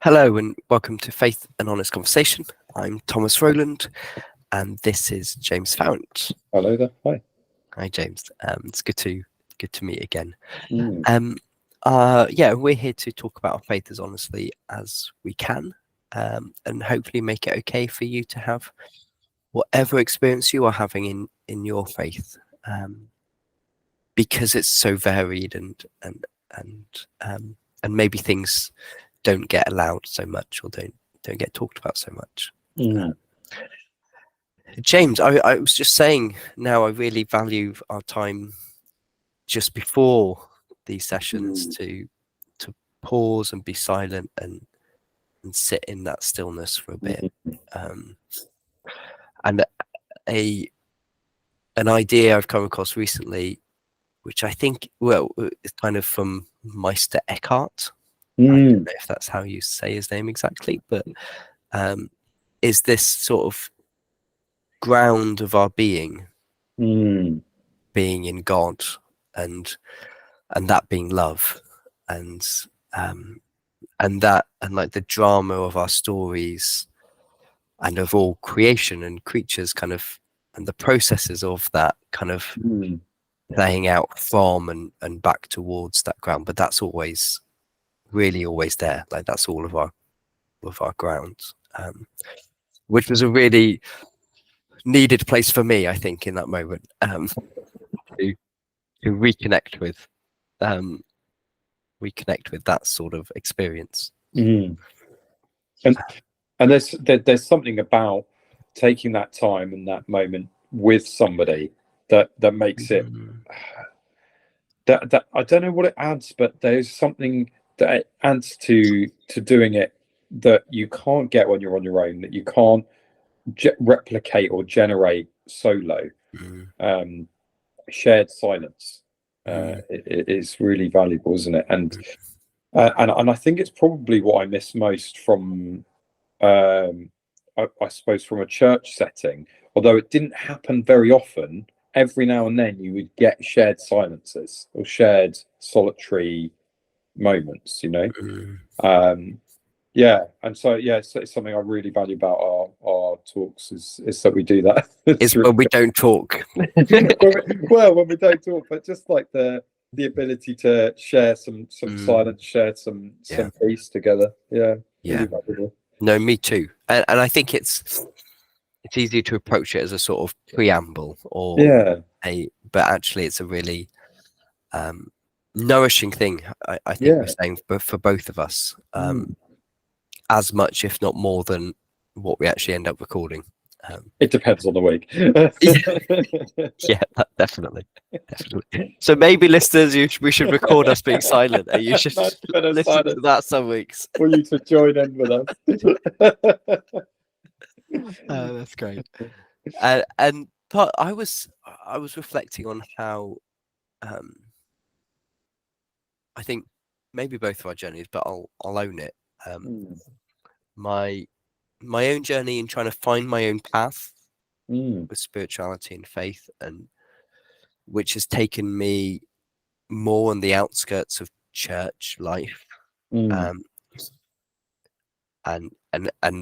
Hello and welcome to Faith and Honest Conversation. I'm Thomas Rowland and this is James Farrant. Hello there. Hi. Hi James. It's good to meet again. Mm. We're here to talk about our faith as honestly as we can, and hopefully make it okay for you to have whatever experience you are having in your faith, because it's so varied and maybe things don't get allowed so much or don't get talked about so much. James, I was just saying now I really value our time just before these sessions to pause and be silent and sit in that stillness for a bit. And an idea I've come across recently, which I think, is kind of from Meister Eckhart. I don't know if that's how you say his name exactly, but is this sort of ground of our being in God and that being love and like the drama of our stories and of all creation and creatures kind of, and the processes of that kind of playing out from and back towards that ground, but that's always there, like that's all of our grounds, which was a really needed place for me, I think, in that moment, to reconnect with that sort of experience. And there's something about taking that time and that moment with somebody that makes it that I don't know what it adds, but there's something that it adds to doing it that you can't get when you're on your own, that you can't replicate or generate solo. Shared silence it is really valuable, isn't it? And I think it's probably what I miss most from I suppose from a church setting, although it didn't happen very often. Every now and then you would get shared silences or shared solitary moments, and so it's something I really value about our talks is that we do that. It's when we don't talk. when we don't talk, but just like the ability to share some silence, share some peace together. Really valuable. No, me too. And I think it's easy to approach it as a sort of preamble but actually it's a really nourishing thing, I think we're saying for both of us, as much if not more than what we actually end up recording. It depends on the week. Definitely. So maybe listeners, we should record us being silent, and you should listen to that some weeks for you to join in with us. That's great. And I was reflecting on how I think maybe both of our journeys, but I'll own it. My own journey in trying to find my own path with spirituality and faith, and which has taken me more on the outskirts of church life, and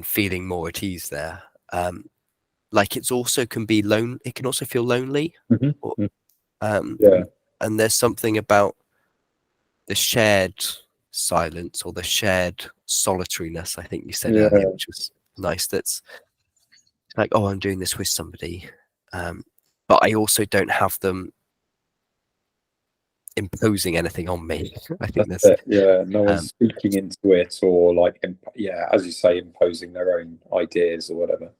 feeling more at ease there. Like it's also can be lonely. It can also feel lonely. And there's something about the shared silence or the shared solitariness, I think you said earlier, which was nice. That's like, oh, I'm doing this with somebody, but I also don't have them imposing anything on me. I think that's it. No one's speaking into it or like as you say, imposing their own ideas or whatever.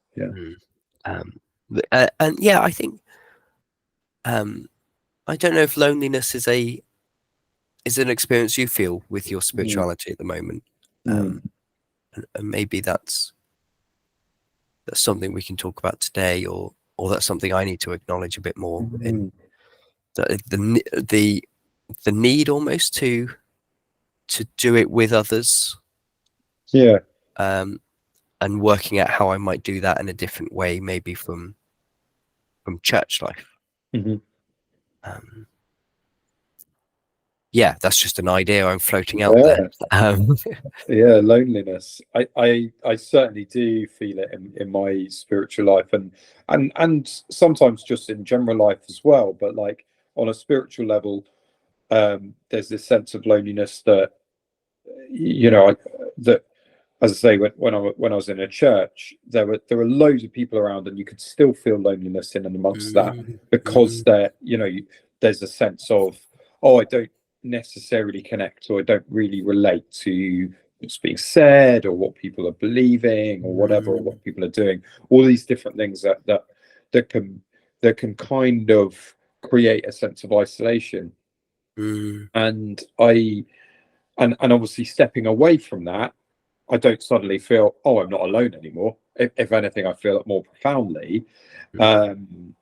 I think I don't know if loneliness is an experience you feel with your spirituality at the moment, and maybe that's something we can talk about today, or that's something I need to acknowledge a bit more in the need almost to do it with others, and working out how I might do that in a different way, maybe from church life. yeah, that's just an idea I'm floating out there. Yeah, loneliness. I certainly do feel it in my spiritual life, and sometimes just in general life as well. But like on a spiritual level, there's this sense of loneliness that, you know, that, as I say, when I was in a church, there were loads of people around, and you could still feel loneliness in and amongst that, because there's a sense of, oh, I don't necessarily connect, or I don't really relate to what's being said, or what people are believing, or whatever, or what people are doing. All these different things that can kind of create a sense of isolation. And obviously stepping away from that, I don't suddenly feel, oh, I'm not alone anymore. If anything, I feel it more profoundly. And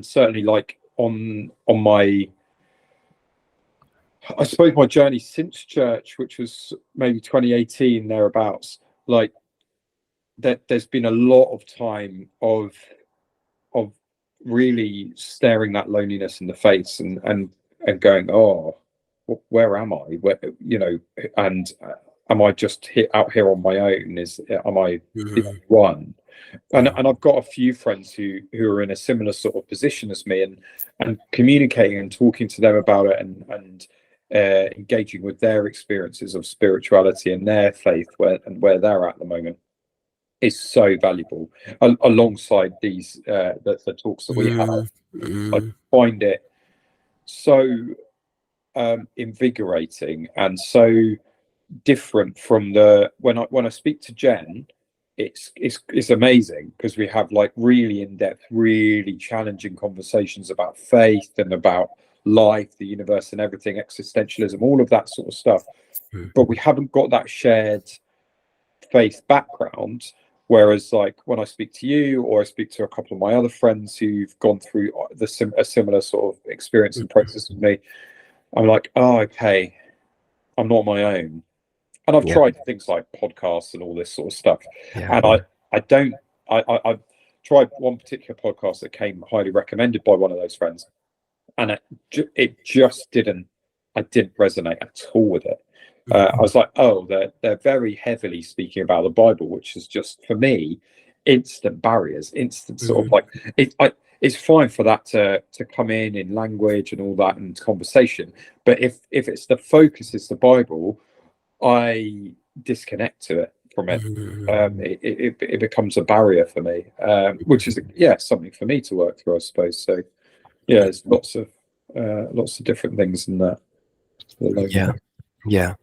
certainly, like on my, I suppose, my journey since church, which was maybe 2018 thereabouts, like there's been a lot of time of really staring that loneliness in the face, and going, oh, where am I? Where, and am I just out here on my own? Am I the only one? And I've got a few friends who are in a similar sort of position as me, and communicating and talking to them about it, and engaging with their experiences of spirituality and their faith, where they're at the moment, is so valuable. Alongside these the talks that we have, I find it so invigorating and so different from when I speak to Jen. It's amazing, because we have like really in-depth, really challenging conversations about faith and about life, the universe, and everything, existentialism, all of that sort of stuff. But we haven't got that shared faith background. Whereas, like, when I speak to you, or I speak to a couple of my other friends who've gone through a similar sort of experience and process with me, I'm like, oh, okay, I'm not on my own. And I've tried things like podcasts and all this sort of stuff. And I've tried one particular podcast that came highly recommended by one of those friends, and it just didn't resonate at all with it. I was like, oh, they're very heavily speaking about the Bible, which is just, for me, instant barriers, instant sort of like, it's fine for that to come in language and all that and conversation, but if it's the focus is the Bible, I disconnect to it from it. It becomes a barrier for me, which is something for me to work through, I suppose. So there's lots of different things in that. Yeah,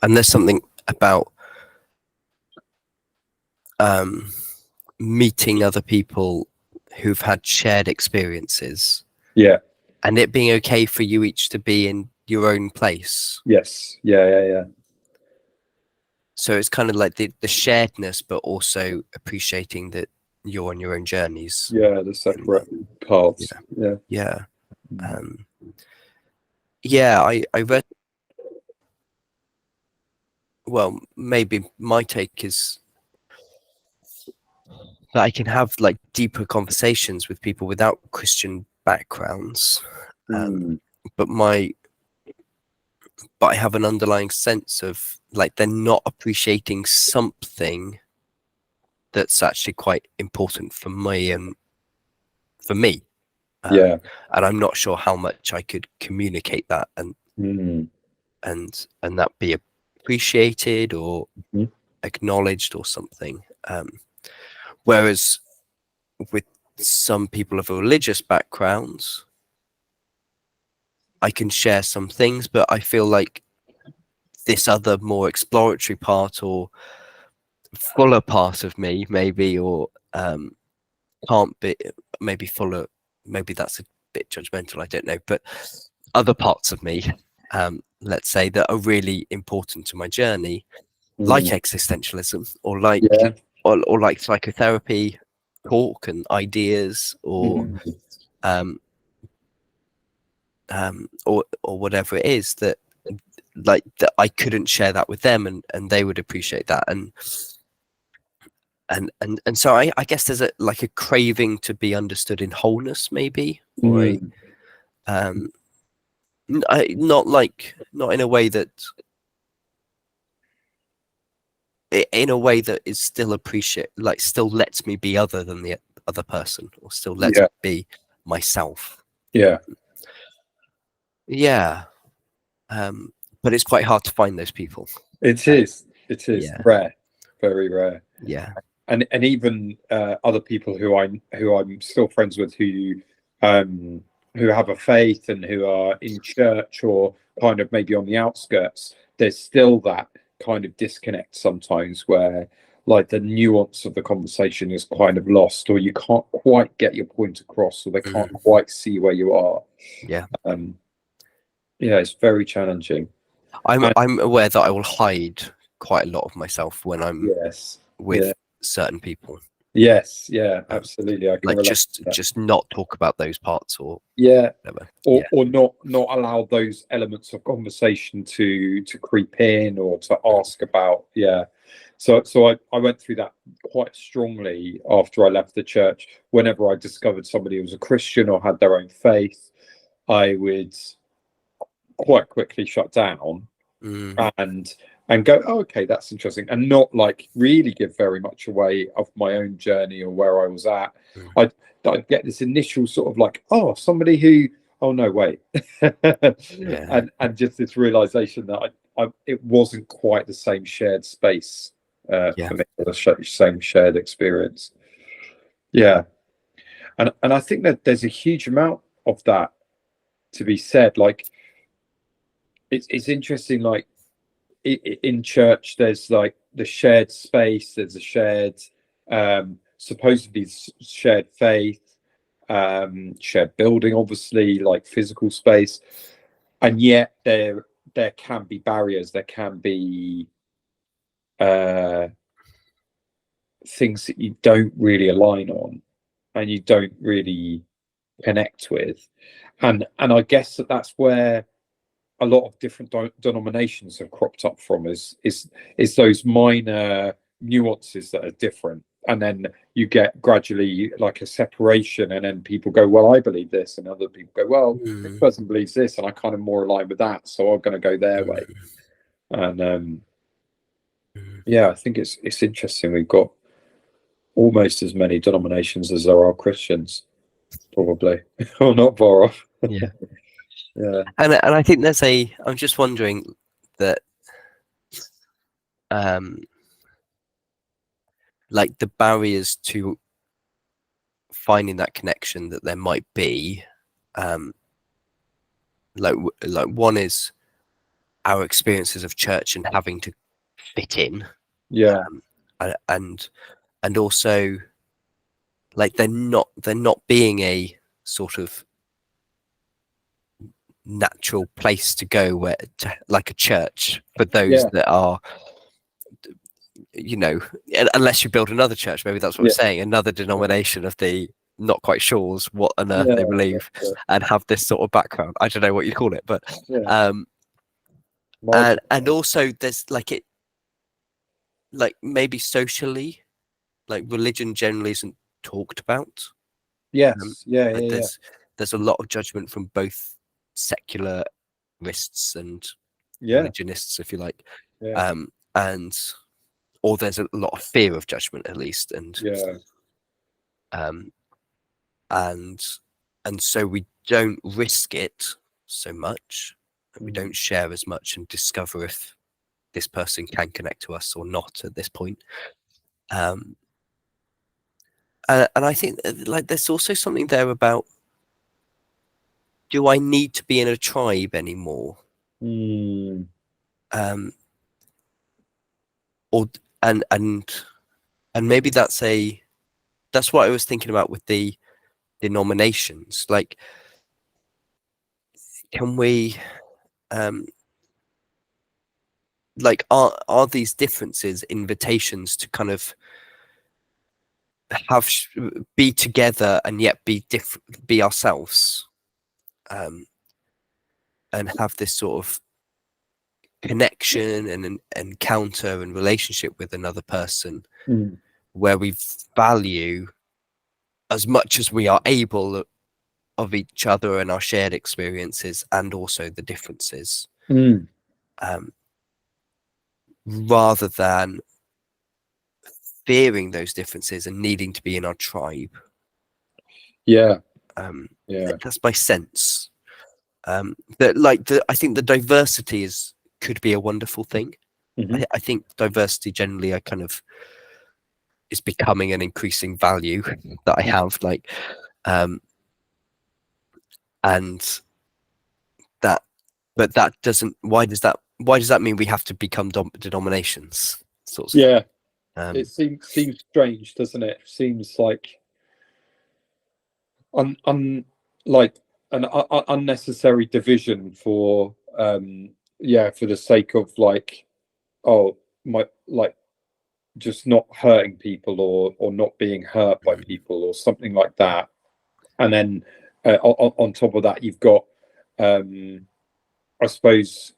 and there's something about meeting other people who've had shared experiences, and it being okay for you each to be in your own place. So it's kind of like the sharedness, but also appreciating that you're on your own journeys. The separate paths. I read, well, maybe my take is that I can have like deeper conversations with people without Christian backgrounds, but I have an underlying sense of like they're not appreciating something that's actually quite important for me and for me. And I'm not sure how much I could communicate that and that be appreciated or acknowledged or something. Whereas with some people of religious backgrounds, I can share some things, but I feel like this other more exploratory part or fuller part of me, maybe, or can't be, maybe fuller, maybe that's a bit judgmental, I don't know, but other parts of me, let's say, that are really important to my journey, like existentialism, or like or like psychotherapy talk and ideas, or whatever it is, that like that I couldn't share that with them, and they would appreciate that, and so I guess there's a craving to be understood in wholeness, maybe, or Not in a way that is still still lets me be other than the other person, or still lets me be myself. But it's quite hard to find those people. It is rare, very rare. And even other people who I'm still friends with, who have a faith and who are in church or kind of maybe on the outskirts, there's still that kind of disconnect sometimes where like the nuance of the conversation is kind of lost, or you can't quite get your point across, or they can't quite see where you are. It's very challenging. I'm aware that I will hide quite a lot of myself when I'm with certain people. Absolutely. I can just not talk about those parts, or or not allow those elements of conversation to creep in or to ask about. So I went through that quite strongly after I left the church. Whenever I discovered somebody who was a Christian or had their own faith, I would quite quickly shut down and go, oh, okay, that's interesting, and not like really give very much away of my own journey or where I was at. I'd get this initial sort of like, oh, somebody who, oh no, wait, and just this realization that it wasn't quite the same shared space for me, the same shared experience. And I think that there's a huge amount of that to be said. Like it's interesting, like in church there's like the shared space, there's a shared supposedly shared faith, shared building, obviously, like physical space, and yet there can be barriers, there can be things that you don't really align on and you don't really connect with, and I guess that's where a lot of different denominations have cropped up from, is those minor nuances that are different, and then you get gradually like a separation, and then people go, well, I believe this, and other people go, well, this person believes this, and I kind of more align with that, so I'm going to go their way. And I think it's interesting. We've got almost as many denominations as there are Christians, probably, or not far off. And I think I'm just wondering that like the barriers to finding that connection that there might be, like one is our experiences of church and having to fit in, and also like they're not being a sort of natural place to go like a church for those that are, unless you build another church, maybe that's what I'm saying, another denomination of the not quite sure what on earth they believe and have this sort of background. I don't know what you call it, but and also there's like maybe socially, like religion generally isn't talked about. There's a lot of judgment from both secularists and religionists, if you like, or there's a lot of fear of judgment, at least, and so we don't risk it so much, and we don't share as much and discover if this person can connect to us or not at this point. And I think like there's also something there about, do I need to be in a tribe anymore? Or and maybe that's what I was thinking about with the denominations. Like, can we like are these differences invitations to kind of be together and yet be different, be ourselves, and have this sort of connection and an encounter and relationship with another person where we value as much as we are able of each other and our shared experiences, and also the differences, rather than fearing those differences and needing to be in our tribe. That's my sense. That I think the diversity could be a wonderful thing. I think diversity generally is becoming an increasing value that I have, and that, but that doesn't. Why does that mean we have to become denominations? It seems strange, doesn't it? Seems like like an unnecessary division for the sake of just not hurting people or not being hurt by people or something like that. And then on top of that, you've got I suppose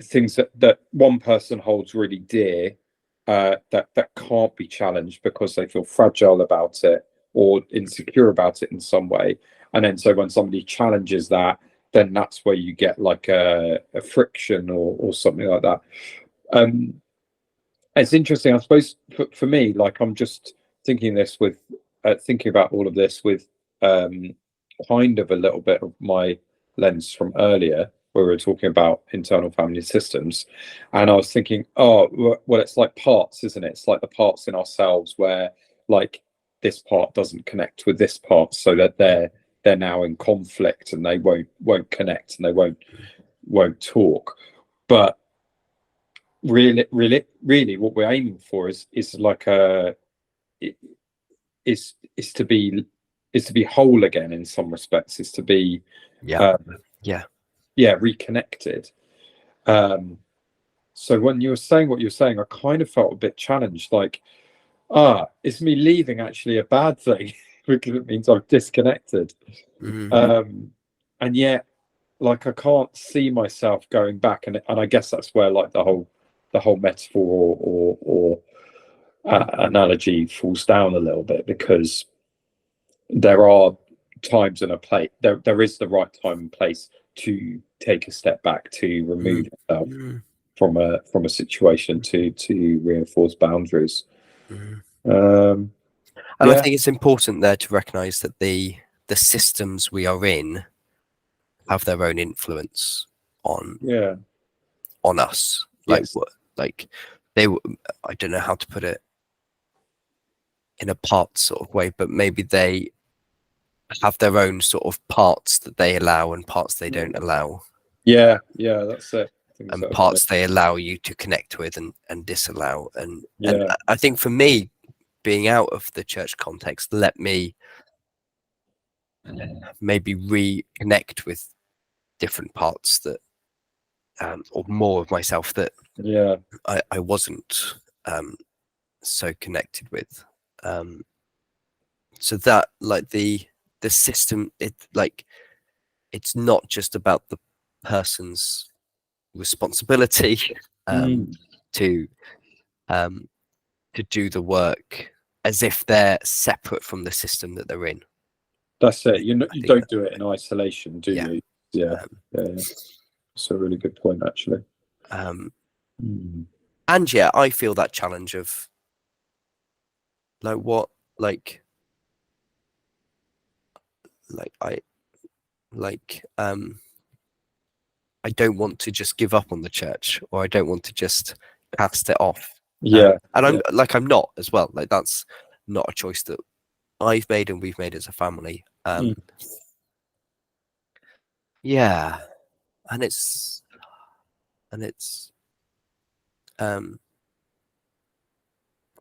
things that one person holds really dear, that can't be challenged because they feel fragile about it or insecure about it in some way. And then so when somebody challenges that, then that's where you get like a friction or something like that. It's interesting, I suppose, for me, like I'm just thinking about all of this with kind of a little bit of my lens from earlier, where we were talking about internal family systems, and I was thinking, well, it's like parts, isn't it? It's like the parts in ourselves where like this part doesn't connect with this part, so that they're now in conflict and they won't connect and they won't talk. But really what we're aiming for is to be whole again in some respects, is to be reconnected. So when you were saying what you were saying, I kind of felt a bit challenged, like, is me leaving actually a bad thing because it means I've disconnected? And yet, like, I can't see myself going back, and I guess that's where like the whole metaphor or analogy falls down a little bit, because there are times and a place. There is the right time and place to take a step back, to remove yourself from a situation, to reinforce boundaries. And I think it's important there to recognize that the systems we are in have their own influence on us. Like I don't know how to put it in a part sort of way, but maybe they have their own sort of parts that they allow and parts they don't allow. That's it. And parts they allow you to connect with and disallow. And I think for me, being out of the church context let me maybe reconnect with different parts that or more of myself that I wasn't so connected with. So that, like, the system, it's not just about the person's responsibility to do the work as if they're separate from the system that they're in. That's it. You don't do it in isolation, do you? Yeah. It's a really good point, actually. And I feel that challenge of I don't want to just give up on the church, or I don't want to just cast it off. And I'm not as well. Like, that's not a choice that I've made and we've made as a family. And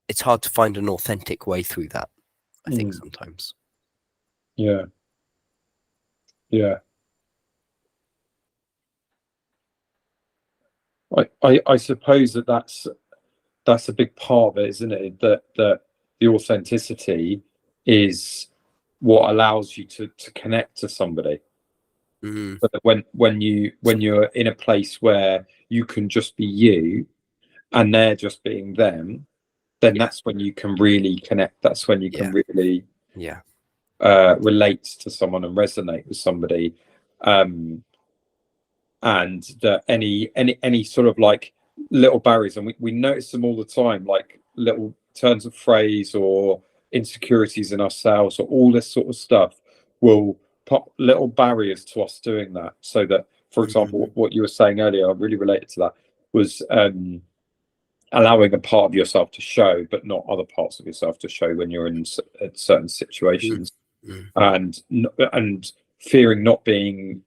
it's hard to find an authentic way through that, I think, sometimes. I suppose that's a big part of it, isn't it? That the authenticity is what allows you to connect to somebody. But when you're in a place where you can just be you and they're just being them, then that's when you can really connect. That's when you can really relate to someone and resonate with somebody, and that any sort of like little barriers, and we notice them all the time, like little turns of phrase or insecurities in ourselves or all this sort of stuff will put little barriers to us doing that. So that, for example, what you were saying earlier, I really related to that, was allowing a part of yourself to show, but not other parts of yourself to show when you're in certain situations, and fearing not being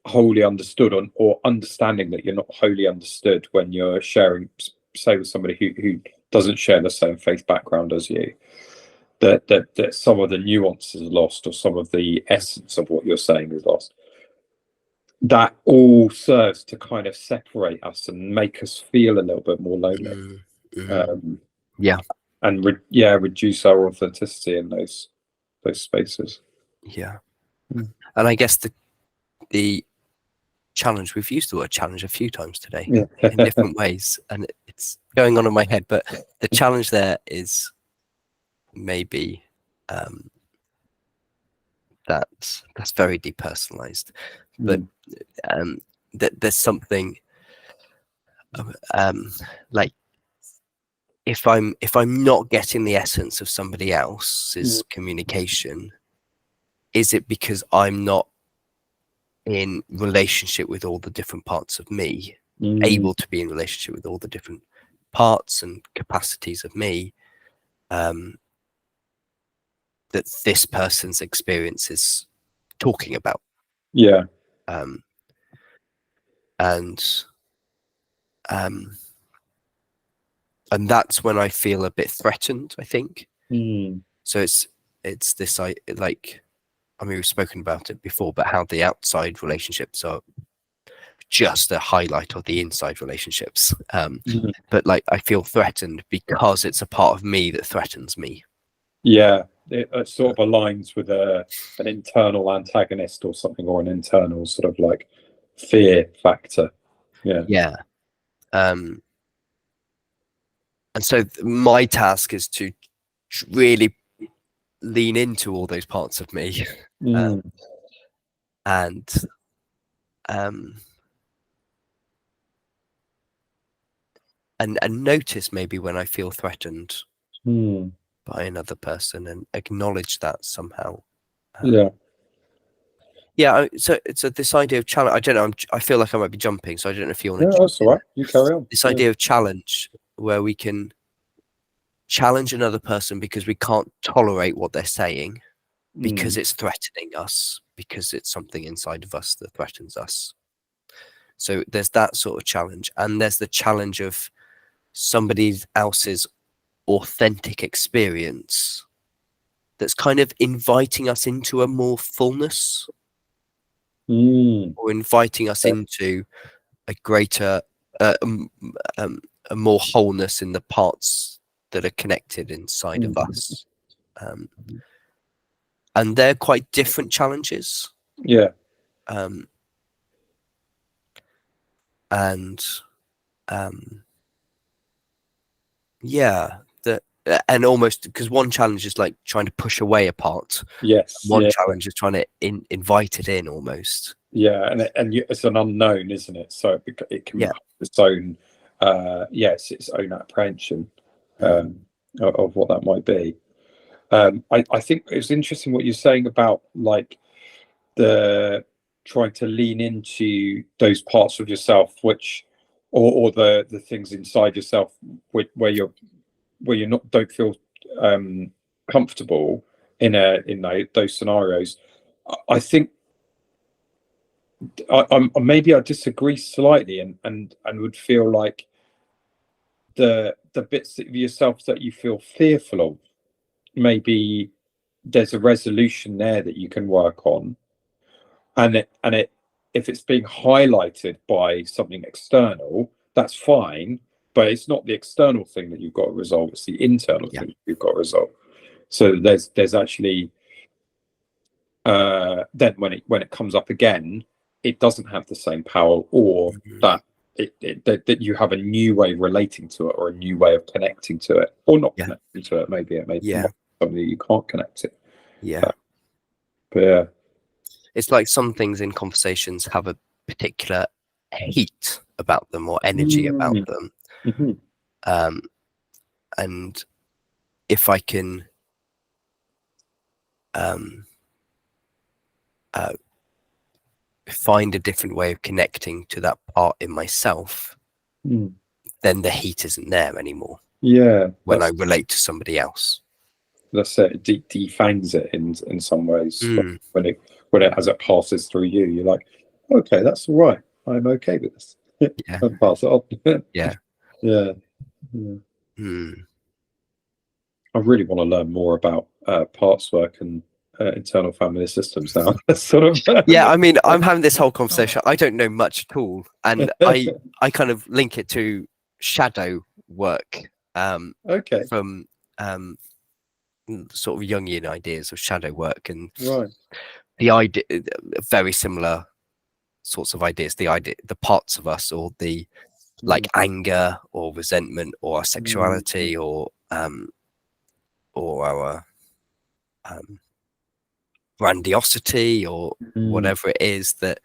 wholly understood, or understanding that you're not wholly understood when you're sharing, say, with somebody who doesn't share the same faith background as you, that some of the nuances are lost, or some of the essence of what you're saying is lost. That all serves to kind of separate us and make us feel a little bit more lonely. And reduce our authenticity in those spaces. And I guess the challenge, we've used the word challenge a few times today in different ways, and it's going on in my head, but the challenge there is maybe that's very depersonalized, but that there's something like, if I'm not getting the essence of somebody else's communication, is it because I'm not in relationship with all the different parts of me, able to be in relationship with all the different parts and capacities of me, that this person's experience is talking about? And that's when I feel a bit threatened, I think. So it's this, like, I mean, we've spoken about it before, but how the outside relationships are just a highlight of the inside relationships. But like, I feel threatened because it's a part of me that threatens me. It sort of aligns with an internal antagonist or something, or an internal sort of like fear factor. And so my task is to really lean into all those parts of me, and notice maybe when I feel threatened by another person, and acknowledge that somehow. So this idea of challenge, I don't know, I feel like I might be jumping, so I don't know if you want to. That's all right, you carry on. This idea of challenge, where we can challenge another person because we can't tolerate what they're saying, because it's threatening us, because it's something inside of us that threatens us. So there's that sort of challenge, and there's the challenge of somebody else's authentic experience that's kind of inviting us into a more fullness, or inviting us into a greater a more wholeness in the parts that are connected inside of us, and they're quite different challenges. And almost, because one challenge is like trying to push away a part. One challenge is trying to invite it in almost. And it's an unknown, isn't it? So it can have its own its own apprehension of what that might be. I think it's interesting what you're saying about like the trying to lean into those parts of yourself which, or the things inside yourself where you don't feel comfortable in those scenarios. I think maybe I disagree slightly, and would feel like the bits of yourself that you feel fearful of, maybe there's a resolution there that you can work on, and if it's being highlighted by something external, that's fine, but it's not the external thing that you've got to resolve, it's the internal thing you've got to resolve. So there's actually then when it comes up again, it doesn't have the same power, or that that you have a new way of relating to it, or a new way of connecting to it, or not connecting to it. Maybe it may be something that you can't connect to. Yeah. It's like some things in conversations have a particular heat about them or energy about them. Mm-hmm. And if I can find a different way of connecting to that part in myself, then the heat isn't there anymore. Yeah. When I relate to somebody else. That's it. It defangs it in some ways. When it as it passes through you, you're like, okay, that's all right. I'm okay with this. Yeah. And pass it on. Yeah. Yeah. I really want to learn more about parts work and internal family systems now. Sort of. Yeah, I mean, I'm having this whole conversation. I don't know much at all, and I kind of link it to shadow work. Okay. From sort of Jungian ideas of shadow work, and the idea, very similar sorts of ideas. The parts of us, or the like anger or resentment or our sexuality or our grandiosity or whatever it is that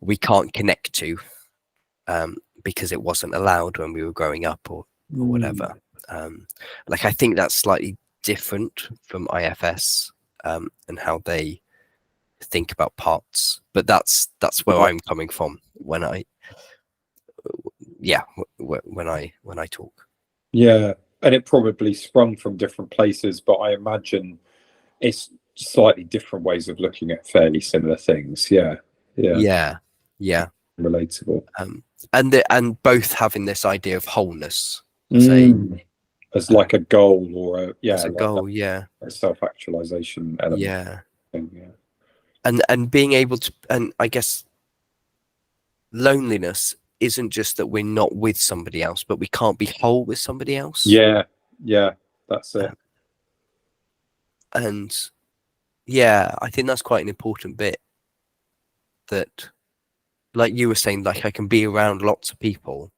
we can't connect to because it wasn't allowed when we were growing up or whatever. Like I think that's slightly different from IFS and how they think about parts, but that's where I'm coming from when I talk. Yeah, and it probably sprung from different places, but I imagine it's slightly different ways of looking at fairly similar things. Yeah. Relatable. And both having this idea of wholeness, as like a goal or a goal, a self-actualization element. And being able to, and I guess loneliness isn't just that we're not with somebody else, but we can't be whole with somebody else. Yeah, that's it. And yeah, I think that's quite an important bit, that like you were saying, like I can be around lots of people,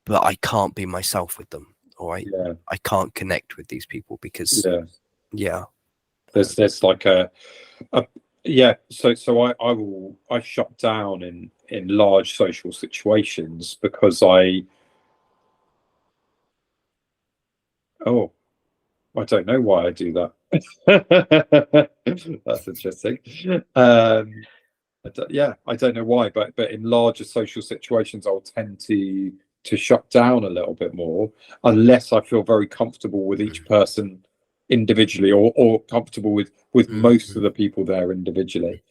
but I can't be myself with them. All right. Yeah. I can't connect with these people because there's like a so I shut down in large social situations because I don't know why I do that. That's interesting. I don't know why, but in larger social situations, I'll tend to shut down a little bit more unless I feel very comfortable with each person individually, or comfortable with most of the people there individually.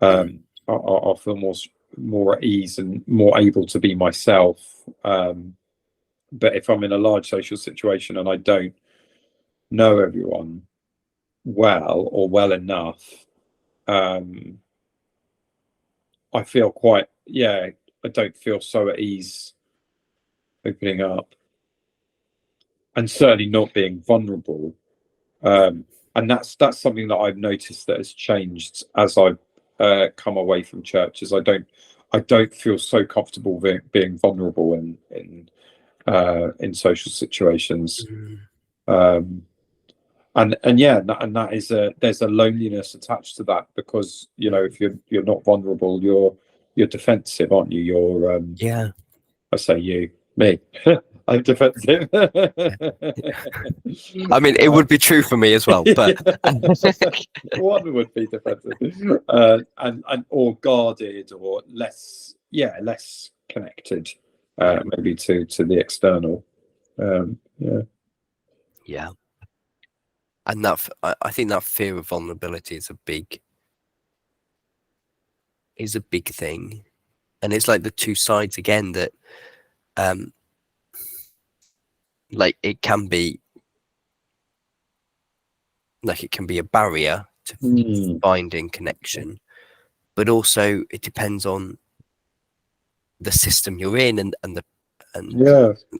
I'll feel more at ease and more able to be myself. But if I'm in a large social situation and I don't know everyone well or well enough, I feel I don't feel so at ease opening up, and certainly not being vulnerable. And that's something that I've noticed that has changed as I've come away from churches. I don't feel so comfortable being vulnerable in social situations. And that is there's a loneliness attached to that, because if you're not vulnerable, you're defensive, aren't you? You're I say me. I'm defensive. I mean, it would be true for me as well, but one would be defensive, and or guarded, or less connected, maybe to the external. And that, I think that fear of vulnerability is a big thing, and it's like the two sides again, that like it can be a barrier to finding connection, but also it depends on the system you're in and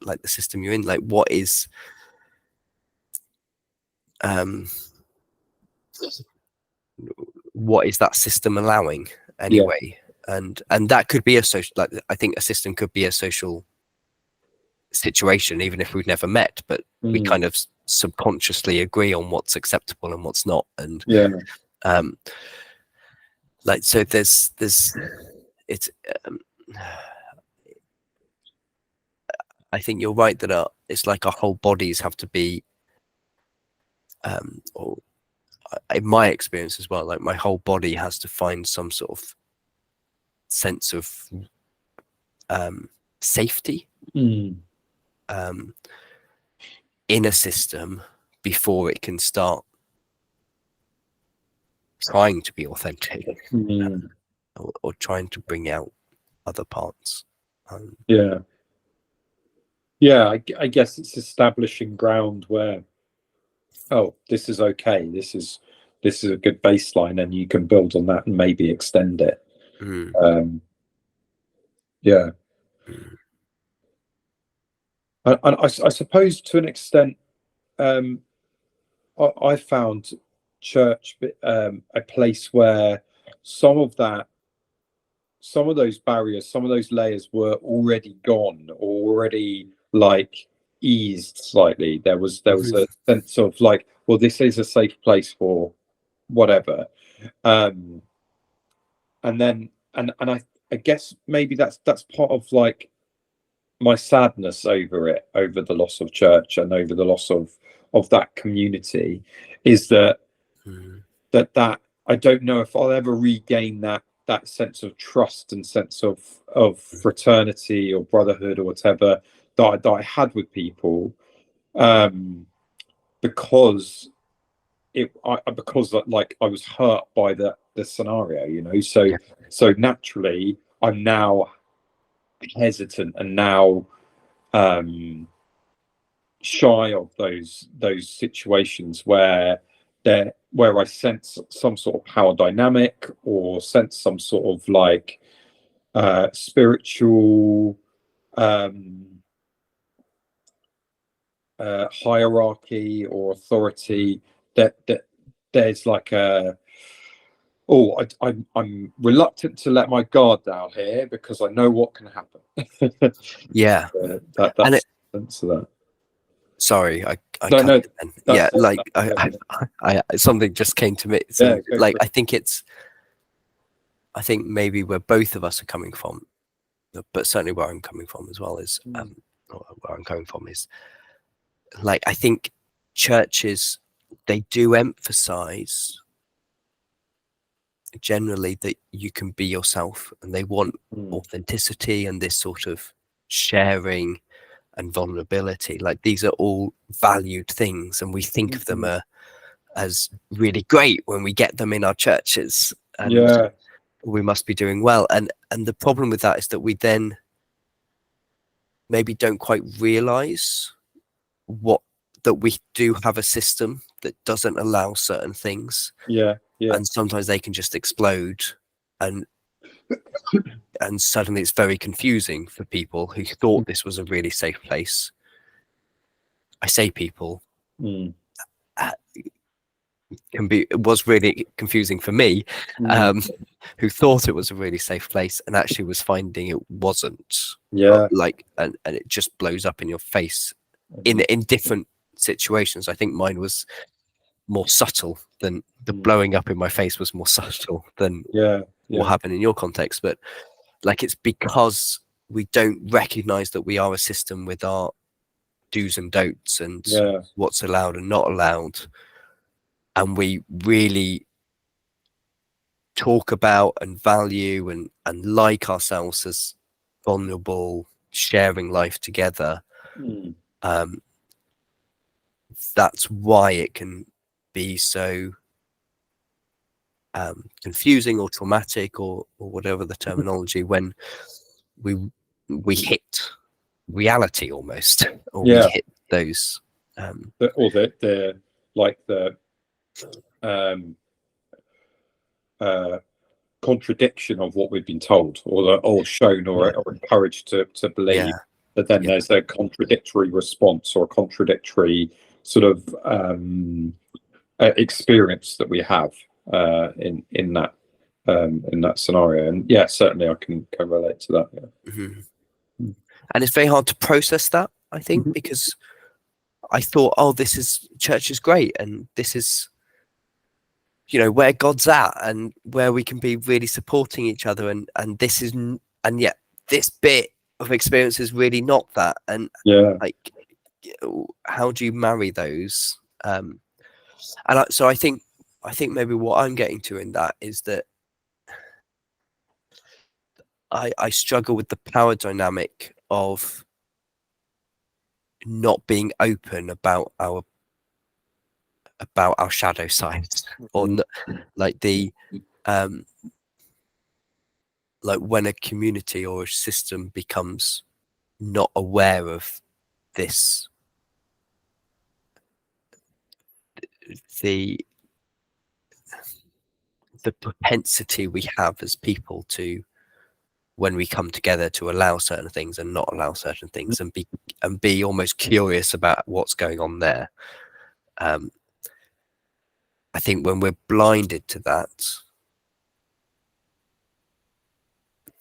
like the system you're in, like what is that system allowing anyway. And that could be a social, like I think a system could be a social situation even if we've never met, but we kind of subconsciously agree on what's acceptable and what's not. And like, so there's it's I think you're right that it's like our whole bodies have to be or in my experience as well, like my whole body has to find some sort of sense of safety in a system before it can start trying to be authentic or trying to bring out other parts. I guess it's establishing ground where, oh, this is okay, this is a good baseline, and you can build on that and maybe extend it. And I suppose to an extent, I found church a place where some of those barriers, some of those layers were already gone, or already like eased slightly. There was a sense of like, well, this is a safe place for whatever, and I guess maybe that's part of like my sadness over the loss of church and over the loss of that community, is that I don't know if I'll ever regain that sense of trust and sense of fraternity or brotherhood or whatever that I had with people, because like I was hurt by the scenario, you know. So naturally I'm now hesitant and now shy of those situations where I sense some sort of power dynamic, or sense some sort of like spiritual hierarchy or authority, that there's like I'm reluctant to let my guard down here because I know what can happen. That's sense of that. Sorry, I something just came to me. So like, I think maybe where both of us are coming from, but certainly where I'm coming from as well is like, I think churches, they do emphasize generally that you can be yourself, and they want authenticity and this sort of sharing and vulnerability. Like, these are all valued things, and we think of them as really great when we get them in our churches, and we must be doing well. And the problem with that is that we then maybe don't quite realize that we do have a system that doesn't allow certain things. And sometimes they can just explode, and suddenly it's very confusing for people who thought this was a really safe place. I say people, it was really confusing for me, who thought it was a really safe place and actually was finding it wasn't. Like, and it just blows up in your face in different situations. I think mine was more subtle than the blowing up in my face was more subtle than what happened in your context. But like, it's because we don't recognize that we are a system with our do's and don'ts and what's allowed and not allowed, and we really talk about and value and like ourselves as vulnerable, sharing life together. That's why it can be so confusing or traumatic or whatever the terminology, when we hit reality almost, or we hit those contradiction of what we've been told, or shown, or encouraged to believe. But then there's a contradictory response, or a contradictory sort of experience that we have in that scenario. And certainly I can relate to that. And it's very hard to process that, I think, because I thought, church is great, and this is where God's at and where we can be really supporting each other, and this is, and yet this bit of experience is really not that. And like, how do you marry those? So I think maybe what I'm getting to in that is that I struggle with the power dynamic of not being open about our shadow sides, or like the like when a community or a system becomes not aware of this, the propensity we have as people to, when we come together, to allow certain things and not allow certain things, and be almost curious about what's going on there. I think when we're blinded to that,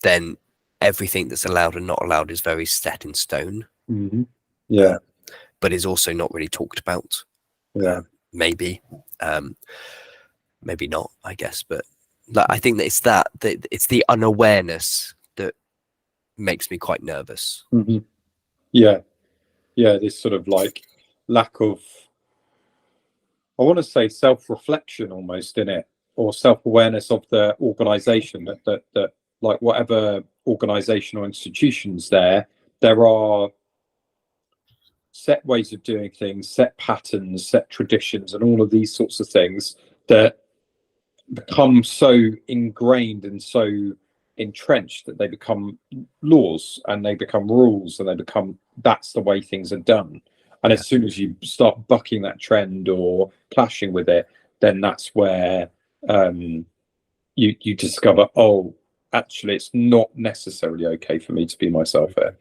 then everything that's allowed and not allowed is very set in stone. But is also not really talked about. Maybe not, I guess. But I think that it's the unawareness that makes me quite nervous. This sort of like lack of, I want to say, self-reflection almost in it, or self-awareness of the organization, that like whatever organization or institutions there are set ways of doing things, set patterns, set traditions, and all of these sorts of things that become so ingrained and so entrenched that they become laws and they become rules, and that's the way things are done. And as soon as you start bucking that trend or clashing with it, then that's where you discover, oh, actually, it's not necessarily okay for me to be myself here.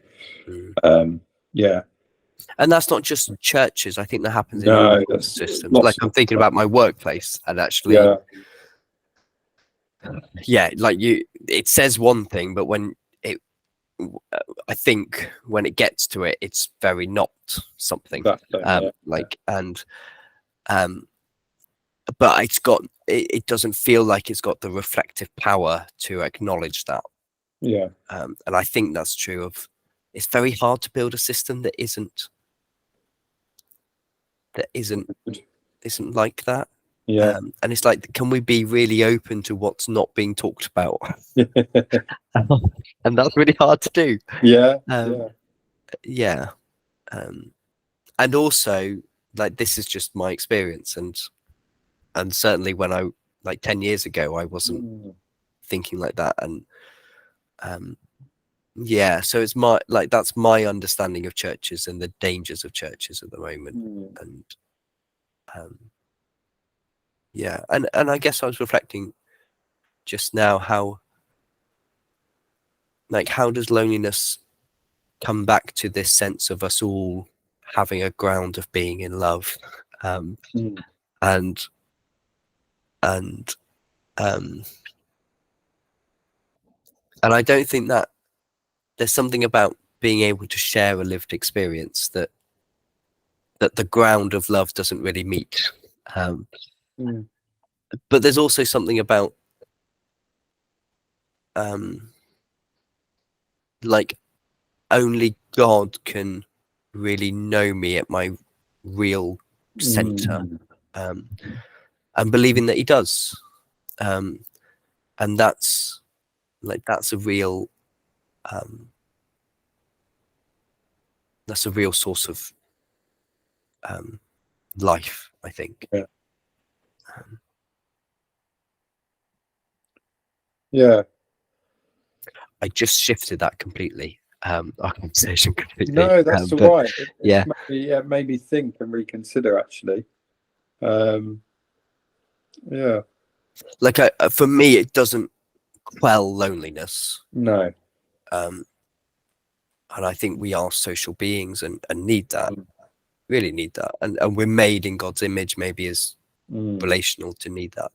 And that's not just churches. I think that happens in all systems. Like, I'm thinking about my workplace, and actually, like it says one thing, but I think when it gets to it, it's very not something. But it doesn't feel like it's got the reflective power to acknowledge that. And I think that's true of, it's very hard to build a system that isn't like that. And it's like, can we be really open to what's not being talked about? And that's really hard to do. And also, like, this is just my experience, and certainly when I, like 10 years ago, I wasn't thinking like that. And so it's that's my understanding of churches and the dangers of churches at the moment. And and I guess I was reflecting just now how does loneliness come back to this sense of us all having a ground of being in love, and I don't think that there's something about being able to share a lived experience that the ground of love doesn't really meet. But there's also something about like, only God can really know me at my real center, and believing that he does, and that's a real source of life, I think. I just shifted that completely, our conversation completely. No, that's all right. It made me think and reconsider, actually. Like, for me, it doesn't quell loneliness. No. And I think we are social beings and need that, really need that. And we're made in God's image, maybe as relational, to need that,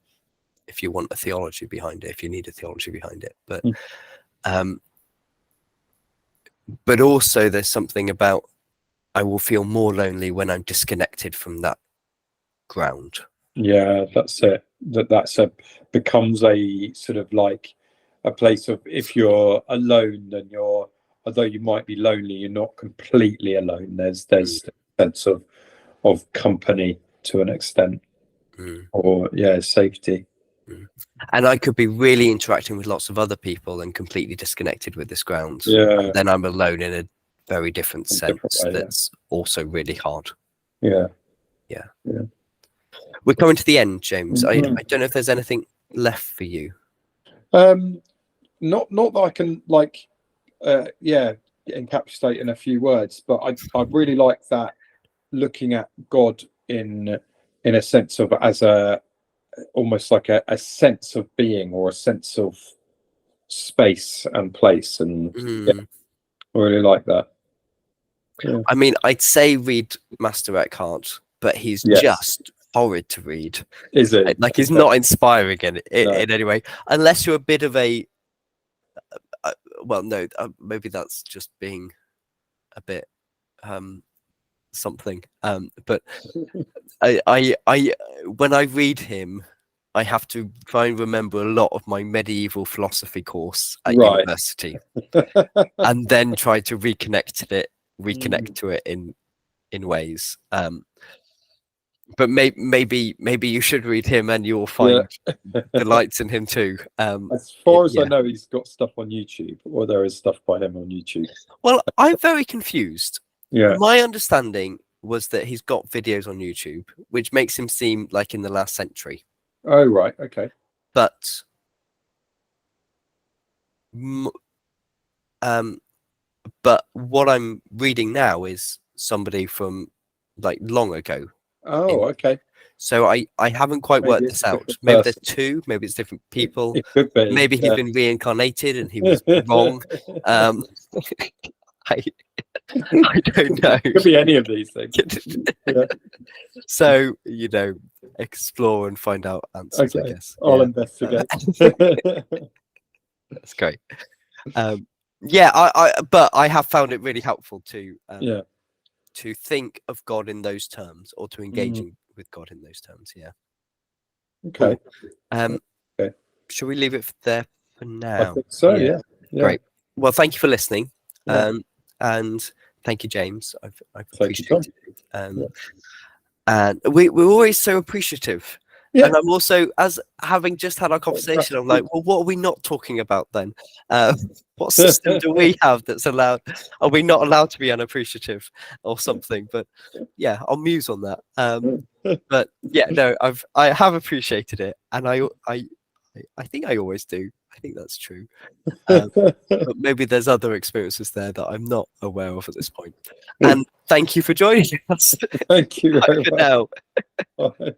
if you want a theology behind it, if you need a theology behind it. But also there's something about, I will feel more lonely when I'm disconnected from that ground. Yeah, that's it. that's becomes a sort of like a place of, if you're alone, then although you might be lonely, you're not completely alone. There's a sense of company to an extent, or safety. And I could be really interacting with lots of other people and completely disconnected with this ground. And then I'm alone in a very different sense. That's also really hard. Yeah. We're coming to the end, James. I don't know if there's anything left for you. Not that I can encapsulate in a few words, but I really like that, looking at God in a sense of as almost like a sense of being, or a sense of space and place, and I really like that. I mean, I'd say read Master Eckhart, but he's just horrid to read. Is it? Like, he's not inspiring in any way, unless you're a bit of a maybe that's just being a bit something, but I when I read him, I have to try and remember a lot of my medieval philosophy course at university, and then try to reconnect to it in ways. But maybe you should read him, and you'll find delights in him too. As far as I know, he's got stuff on YouTube, or there is stuff by him on YouTube. Well, I'm very confused. Yeah. My understanding was that he's got videos on YouTube, which makes him seem like in the last century. Oh, right. Okay. But what I'm reading now is somebody from like long ago. Oh, okay. So I haven't quite worked this out. Maybe there's two, maybe it's different people. It could be. Maybe he's been reincarnated and he was wrong. I don't know. It could be any of these things. So, explore and find out answers, I guess. I'll investigate. That's great. But I have found it really helpful to think of God in those terms, or to engage with God in those terms. Okay. Okay. Shall we leave it there for now? I think so. Yeah. Great. Well, thank you for listening. And thank you, James. I've appreciated it. And we're always so appreciative. Yeah. And I'm also, as having just had our conversation, I'm like, well, what are we not talking about then? What system do we have that's allowed? Are we not allowed to be unappreciative or something? But yeah, I'll muse on that. But yeah, no, I have appreciated it, and I think I always do. I think that's true. But maybe there's other experiences there that I'm not aware of at this point. And thank you for joining us. Thank you very much. Bye for now.